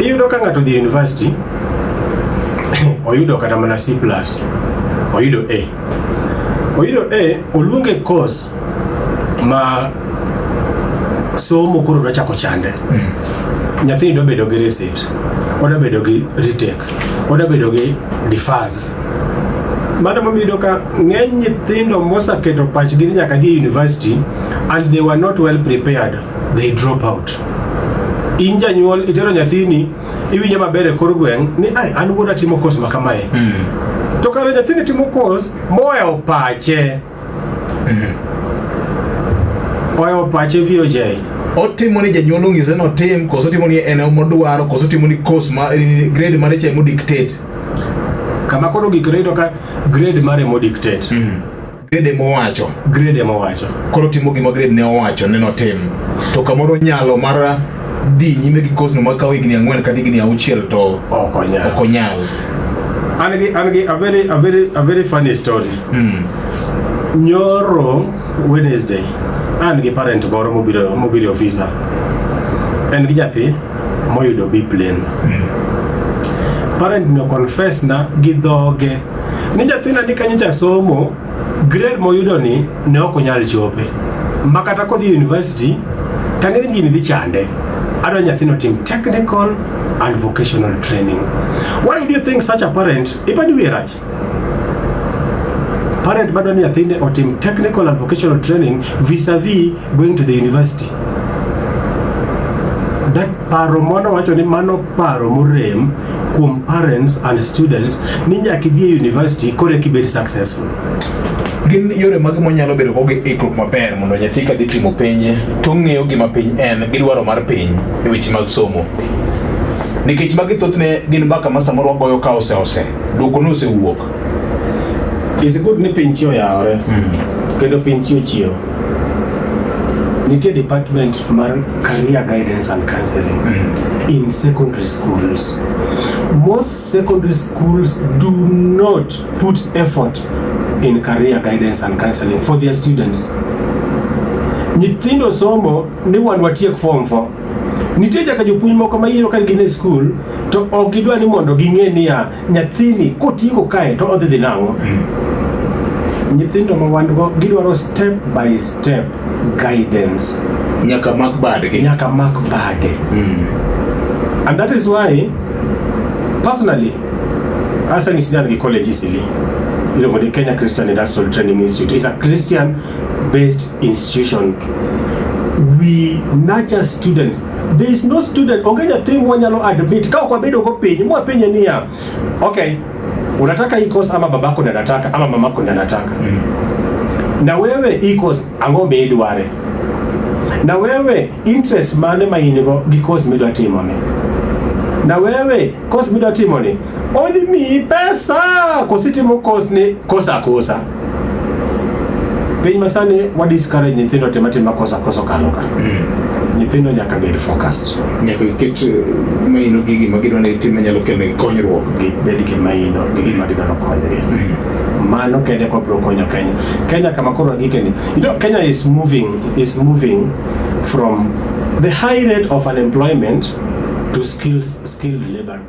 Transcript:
iyudo ka ng'ato dhi university oyudo kata mana C+, oyudo A, oluonge course ma somo koro nochako chande. Nyathini do bedo gi receipt, oda bedo gi retake, oda bedo gi defers. Mano momiyo ka ng'eny nyithindo mosaketo pachgi ni nyaka dhi university and they were not well prepared, they drop out. In janyuol itero nyathini iwinjo maber e kor gweng' ni an wuoda timo course ma kamae. To kare nyathini timo course moewo pache. Oewo pache VOJ. Otimo ni janyuol ong'ise no tim, koso timo ni en modwaro, koso timo ni course ma grade mare cha mo dictate. Kama koro gikore to ka grade mare mo dictate. Grade mowacho. Grade mowacho. Koro timo gima grade ne owacho ne no tim. To kamoro nyalo mara dhi nyime gi course no makawo higni 4 kata higni 6 to okonyal. An gi a very funny story. Nyoro Wednesday an gi parent moro mobiro officer. En gi nyathi moyudo B plane. Parent no confess na gi dhoge ni nyathina ni kanyo somo grade moyudo ni ne ok onyal chope. Makata kodhi university tangeni gini dhi chande. Adwa nyathino tim technical and vocational training. Why do you think such a parent ipani wirach? Parent badwa ni nyathine otim technical and vocational training vis-a-vis going to the university. That paro mono wacho ni mano paro murem kuom parents and students ni nyaka dhi university kore kibed successful. Gin yore mag monyalo bedo kogi ikruok maber mondo nyathi ka dhi timo penje to ng'eyo gima piny en gi dwaro mar piny e weche mag somo. Nikech magi thothne gin mbaka ma samoro wagoyo ka ose duoko no osewuok. Is good ni piny tiyo yaore kendo piny tiyo chiewo. Nitie department mar career guidance and counseling in secondary schools. Most secondary schools do not put effort in career guidance and counseling for their students. Nyithindo somo ni wan watiek form 4. Nitie jaka jopuonj moko mayiro ka gin e school to ok gidwa ni mondo ging'e niya nyathini kotieko kae to odhi dhi nang'o. Nyithindo ma wan go gidwaro step by step guidance. Nyaka mak bade. And that is why personally as an student at college easily, you know, the Kenya Christian Industrial Training Institute is a Christian-based institution. We nurture students. There is no student ongeja thing wanyalo admit ka kwa bedo go page mwa penye niya okay unataka hii course ama babako ndiye anataka ama mamako ndiye anataka. Na wewe hii course angombe idware. Na wewe interest mane maingo gi course midwa timo ne. Na wewe course midwa timo ne only mi pesa kositimo course ni kosa. Piny masani what discourage nyithindo tematima kosa kaloka. Nyithindo nyaka bed focused. Nyaka ket maino gigi magidwa ni time nyalo kelo konyruok gi bed gi maino gigi madigano konyre. Mano kende ko bro konyo Kenya. Kenya kama koro gikeni. You know Kenya is moving from the high rate of unemployment to skilled labor.